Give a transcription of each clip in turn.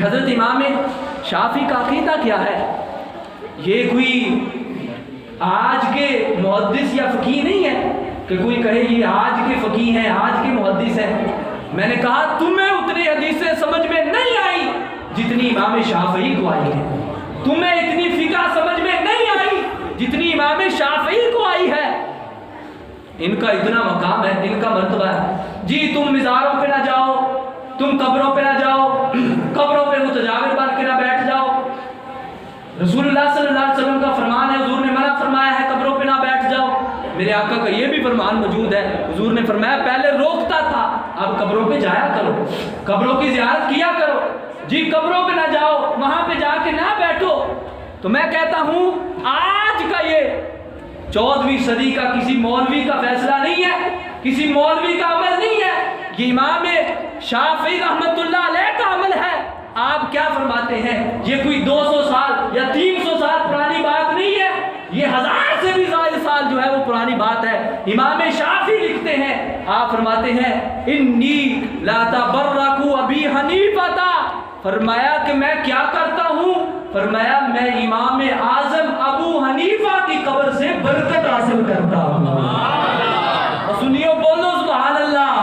حضرت امام شافعی کا عقیدہ کیا ہے؟ یہ کوئی آج کے محدث یا فقیہ نہیں ہے کہ کوئی کہے یہ آج کے فقیہ ہیں، آج کے محدث ہیں۔ میں نے کہا تمہیں اتنی حدیثیں سمجھ میں نہیں آئی جتنی امام شافعی کو آئی ہے، تمہیں اتنی فقہ سمجھ میں نہیں آئی جتنی امام شافعی کو آئی ہے۔ ان کا اتنا مقام ہے، ان کا مرتبہ ہے۔ جی تم مزاروں پہ نہ جاؤ، تم قبروں پہ نہ جاؤ، قبروں پہ متجاور بن کے نہ بیٹھ جاؤ۔ رسول اللہ صلی اللہ علیہ وسلم کا فرمان ہے، حضور نے منع فرمایا ہے قبروں پہ نہ بیٹھ جاؤ۔ میرے آقا کا یہ بھی فرمان موجود ہے، حضور نے فرمایا پہلے روکتا تھا، اب قبروں پہ جایا کرو، قبروں کی زیارت کیا کرو۔ جی قبروں پہ نہ جاؤ، وہاں پہ جا کے نہ بیٹھو۔ تو میں کہتا ہوں آج کا یہ 14ویں صدی کا کسی مولوی کا فیصلہ نہیں ہے، کسی مولوی کا عمل نہیں ہے، یہ امام شافعی رحمت اللہ علیہ کا عمل ہے۔ آپ کیا فرماتے ہیں؟ یہ کوئی 200 سال یا 300 سال پرانی بات نہیں ہے، یہ 1000 سے بھی زائد سال جو ہے وہ پرانی بات ہے۔ امام شافعی لکھتے ہیں، آپ فرماتے ہیں انی لا تبرک ابی حنیفہ، فرمایا کہ میں کیا کرتا ہوں؟ فرمایا میں امام اعظم ابو حنیفہ کی قبر سے برکت حاصل کرتا ہوں۔ اور سنیو بولو سبحان اللہ۔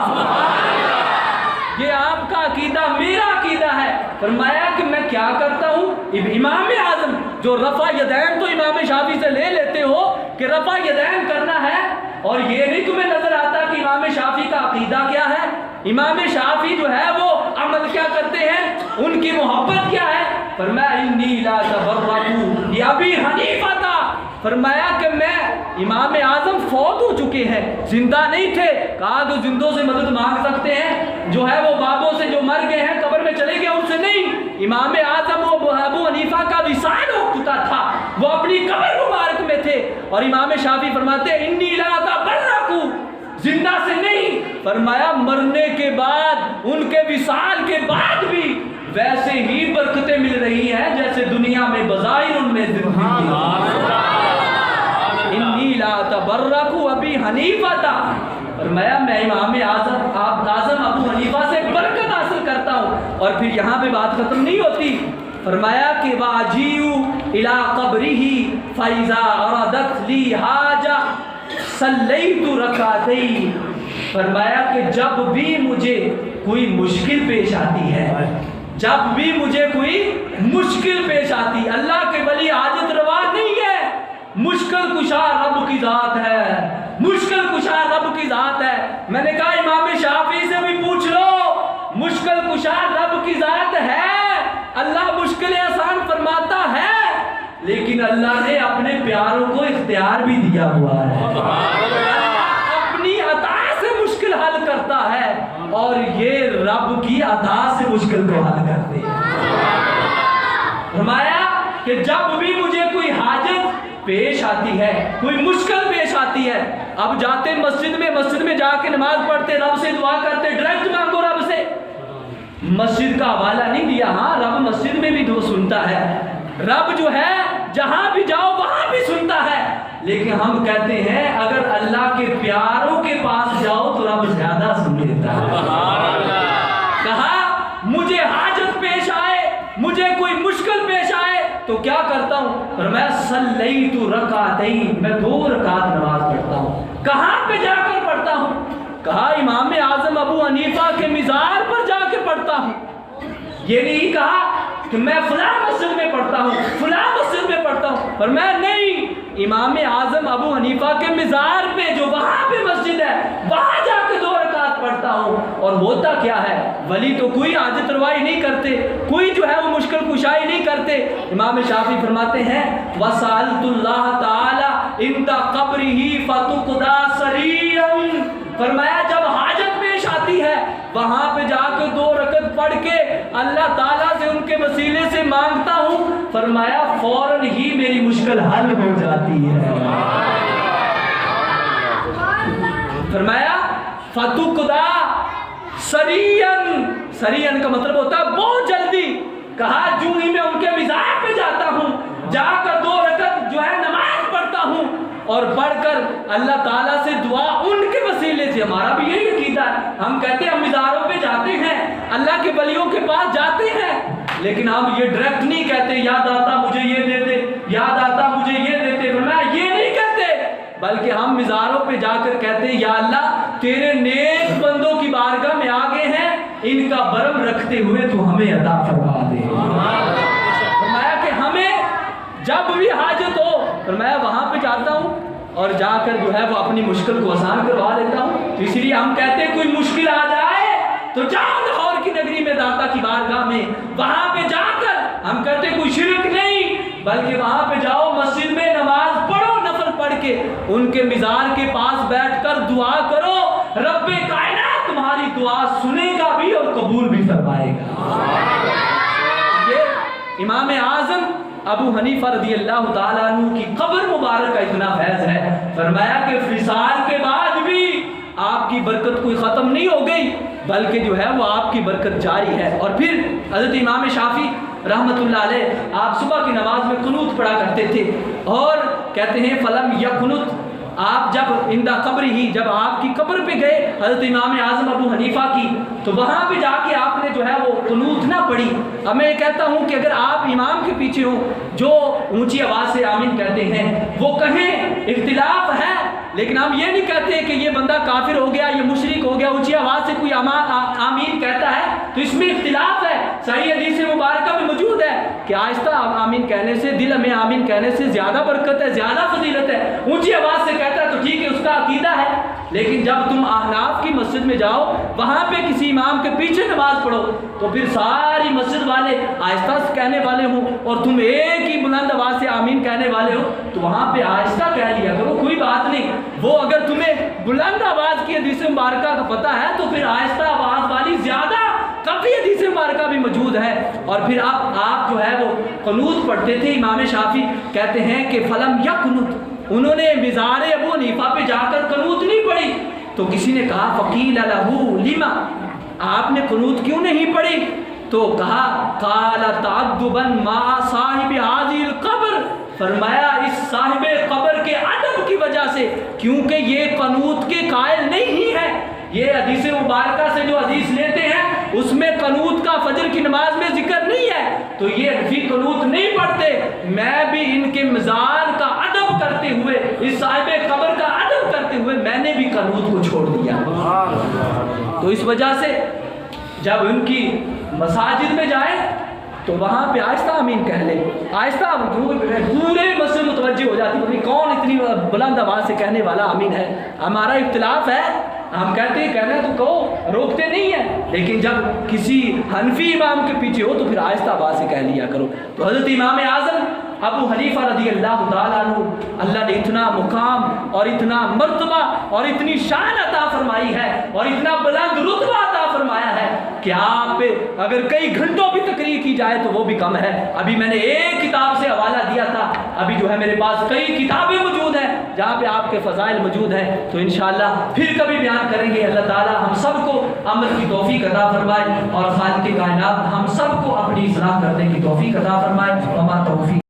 یہ آپ کا عقیدہ میرا عقیدہ ہے۔ فرمایا کہ میں کیا کرتا ہوں؟ امام اعظم جو رفع یدین تو امام شافعی سے لے لیتے ہو کہ رفع یدین کرنا ہے، اور یہ نہیں تمہیں نظر آتا کہ امام شافعی کا عقیدہ کیا ہے؟ امام شافعی جو ہے وہ عمل کیا کرتے ہیں؟ ان کی محبت کیا ہے؟ فرمایا انی لا تبرک ابی حنیفہ تھا۔ فرمایا کہ میں امام اعظم فوت ہو چکے ہیں، زندہ نہیں تھے۔ کہا تو زندوں سے مدد مانگ سکتے ہیں، جو ہے وہ بابوں سے جو مر گئے ہیں قبر میں چلے گئے ان سے نہیں۔ امام اعظم ابو حنیفہ کا وصال ہو چکا تھا، وہ اپنی قبر مبارک میں تھے، اور امام شافعی فرماتے ہیں انی لا تبرک، زندہ سے نہیں، فرمایا مرنے کے بعد، ان کے وصال کے بعد بھی ویسے ہی برکتیں مل رہی ہیں جیسے دنیا میں بظاہر ان میں زندگی انی لا تبرک ابی حنیفہ تھا۔ فرمایا میں امام اعظم ابو حنیفہ سے برکت حاصل کرتا ہوں۔ اور پھر یہاں پہ بات ختم نہیں ہوتی، فرمایا کہ واجیو الی قبرہ فاذا اردت لی حاجہ صلیت رکعتین۔ فرمایا کہ جب بھی مجھے کوئی مشکل پیش آتی ہے، جب بھی مجھے کوئی مشکل پیش آتی، اللہ کے ولی حاجت روا نہیں ہے، مشکل کشا رب کی ذات ہے، مشکل کشا رب کی ذات ہے۔ میں نے کہا امام شافعی سے بھی پوچھ لو، مشکل کشا رب کی ذات ہے، اللہ مشکل آسان فرماتا ہے، لیکن اللہ نے اپنے پیاروں کو اختیار بھی دیا ہوا ہے، اپنی عطا سے مشکل حل کرتا ہے، اور یہ رب کی عطا سے مشکل کو حل کرتے ہیں۔ فرمایا کہ جب بھی مجھے کوئی حاجت پیش آتی ہے، کوئی مشکل پیش آتی ہے، اب جاتے مسجد میں جا کے نماز پڑھتے، رب سے دعا کرتے، ڈائریکٹ مانگو رب سے، مسجد کا حوالہ نہیں دیا۔ ہاں رب مسجد میں بھی سنتا ہے، رب جو ہے جہاں بھی جاؤ وہاں بھی سنتا ہے، لیکن ہم کہتے ہیں اگر اللہ کے پیاروں کے پاس جاؤ تو رب زیادہ سن لیتا ہے۔ کہا مجھے حاجت پیش آئے، مجھے کوئی مشکل پیش آئے تو کیا کرتا ہوں؟ فرمایا صلیت رکعتین، میں 2 رکعت نماز پڑھتا ہوں۔ کہاں پہ جا کر پڑھتا ہوں؟ کہا امام اعظم ابو حنیفہ کے مزار پر جا کے پڑھتا ہوں۔ یہ نہیں کہا کہ میں فلاں مسجد میں پڑھتا ہوں، فلاں مسجد میں پڑھتا ہوں، پر میں نہیں، امام اعظم ابو حنیفہ کے مزار پہ جو وہاں پہ مسجد ہے وہاں جا کے 2 رکعت پڑھتا ہوں۔ اور ہوتا کیا ہے؟ ولی تو کوئی حاجت روائی نہیں کرتے، کوئی جو ہے وہ مشکل کشائی نہیں کرتے۔ امام شافعی فرماتے ہیں وَسَأَلْتُ اللَّهَ تَعَالَى عِنْدَ قَبْرِهِ فَتُقْضَى سَرِيًّا۔ فرمایا جب حاجت پیش آتی ہے وہاں پہ جا کے 2 رکعت پڑھ کے اللہ تعالیٰ سے ان کے وسیلے سے مانگتا ہوں، فرمایا فوراً ہی میری مشکل حل ہو جاتی ہے۔ فرمایا فَتُقْضَى سَرِيًّا، سریعن کا مطلب ہوتا ہے بہت جلدی۔ کہا جو ہی میں ان کے مزار پہ جاتا ہوں، جا کر 2 رکعت جو ہے نماز پڑھتا ہوں، اور پڑھ کر اللہ تعالیٰ سے دعا ان کے وسیلے سے۔ ہمارا بھی یہی عقیدہ ہے، ہم کہتے ہیں ہم مزاروں پہ جاتے ہیں، اللہ کے ولیوں کے پاس جاتے ہیں، لیکن ہم یہ ڈائریکٹ نہیں کہتے یا داتا مجھے یہ دے دے، یا داتا مجھے یہ دیتے، فرمایا یہ نہیں کہتے، بلکہ ہم مزاروں پہ جا کر کہتے یا اللہ تیرے نیک بندوں کی بارگاہ میں آگے ہیں، ان کا برم رکھتے ہوئے تو ہمیں عطا فرما دے۔ فرمایا کہ ہمیں جب بھی حاجت ہو، فرمایا وہاں پہ جاتا ہوں اور جا کر جو ہے وہ اپنی مشکل کو آسان کروا لیتا ہوں۔ تو اس لیے ہم کہتے ہیں کوئی مشکل آ جائے تو جاؤ لاہور کی نگری میں داتا کی بارگاہ میں، وہاں پہ جا کر ہم کہتے ہیں کوئی شرک نہیں، بلکہ وہاں پہ جاؤ مسجد میں نماز پڑھو، نفل پڑھ کے ان کے مزار کے پاس بیٹھ کر دعا کرو، رب کائنات تمہاری دعا سنے گا بھی اور قبول بھی فرمائے گا۔ یہ امام اعظم ابو حنیفہ رضی اللہ تعالیٰ عنہ کی قبر مبارک کا اتنا فیض ہے، فرمایا کہ فصال کے بعد بھی آپ کی برکت کوئی ختم نہیں ہو گئی، بلکہ جو ہے وہ آپ کی برکت جاری ہے۔ اور پھر حضرت امام شافعی رحمت اللہ علیہ آپ صبح کی نماز میں قنوت پڑھا کرتے تھے، اور کہتے ہیں فلم یقنت، آپ جب اندہ قبر ہی جب آپ کی قبر پہ گئے حضرت امام اعظم ابو حنیفہ کی، تو وہاں پہ جا کے آپ نے جو ہے وہ قنوت نہ پڑھی۔ اب میں کہتا ہوں کہ اگر آپ امام کے پیچھے ہوں، جو اونچی آواز سے آمین کہتے ہیں وہ کہیں، اختلاف ہے، لیکن ہم یہ نہیں کہتے کہ یہ بندہ کافر ہو گیا، یہ مشرک ہو گیا، اونچی آواز سے کوئی آمین کہتا ہے تو اس میں اختلاف ہے۔ صحیح حدیث مبارکہ میں موجود ہے کہ آہستہ آمین کہنے سے، دل میں آمین کہنے سے زیادہ برکت ہے، زیادہ فضیلت ہے۔ اونچی آواز سے کہتا ہے تو ٹھیک ہے، اس کا عقیدہ ہے، لیکن جب تم احناف کی مسجد میں جاؤ، وہاں پہ کسی امام کے پیچھے نماز پڑھو، تو پھر ساری مسجد والے آہستہ سے کہنے والے ہوں اور تم ایک ہی بلند آواز سے آمین کہنے والے ہو، تو وہاں پہ آہستہ کہہ لیا کرو، کوئی بات نہیں۔ وہ اگر تمہیں بلند آواز کی حدیث مبارکہ کا پتہ ہے تو پھر آہستہ آواز والی زیادہ کافی حدیث مبارکہ بھی موجود ہے۔ اور پھر آپ جو ہے وہ قنوت پڑھتے تھے۔ امام شافعی کہتے ہیں کہ فلم یقنت، انہوں نے مزار ابو حنیفہ پہ جا کر قنوت نہیں پڑھی، تو کسی نے کہا فقیل لہ لما، آپ نے قنوت کیوں نہیں پڑھی؟ تو کہا قال تعدبا مع صاحب هذه القبر، فرمایا اس صاحب قبر کے ادب کی وجہ سے، کیونکہ یہ قنوت کے قائل نہیں ہے۔ یہ حدیث مبارکہ سے جو حدیث لیتے ہیں اس میں قنوت کا فجر کی نماز میں ذکر نہیں ہے، تو یہ بھی قنوت نہیں پڑھتے۔ میں بھی ان کے مزار کا ادب کرتے ہوئے، اس صاحب قبر کا ادب کرتے ہوئے میں نے بھی قنوت کو چھوڑ دیا۔ تو اس وجہ سے جب ان کی مساجد میں جائیں تو وہاں پہ آہستہ آمین کہہ لیں، آہستہ پورے مسجد متوجہ ہو جاتی ہے، کون اتنی بلند آواز سے کہنے والا آمین ہے۔ ہمارا اختلاف ہے، ہم کہتے ہیں کہنا تو کہو، روکتے نہیں ہیں، لیکن جب کسی حنفی امام کے پیچھے ہو تو پھر آہستہ آواز سے کہہ لیا کرو۔ تو حضرت امام اعظم ابو حنیفہ رضی اللہ تعالیٰ عنہ، اللہ نے اتنا مقام اور اتنا مرتبہ اور اتنی شان عطا فرمائی ہے اور اتنا بلند رتبہ عطا فرمایا ہے کہ آپ اگر کئی گھنٹوں بھی تقریر کی جائے تو وہ بھی کم ہے۔ ابھی میں نے ایک کتاب سے حوالہ دیا تھا، ابھی جو ہے میرے پاس کئی کتابیں موجود ہیں جہاں پہ آپ کے فضائل موجود ہیں، تو انشاءاللہ پھر کبھی بیان کریں گے۔ اللہ تعالیٰ ہم سب کو عمل کی توفیق عطا فرمائے اور خالق کائنات ہم سب کو اپنی اصلاح کرنے کی توفیق عطا فرمائے۔ وما توفیق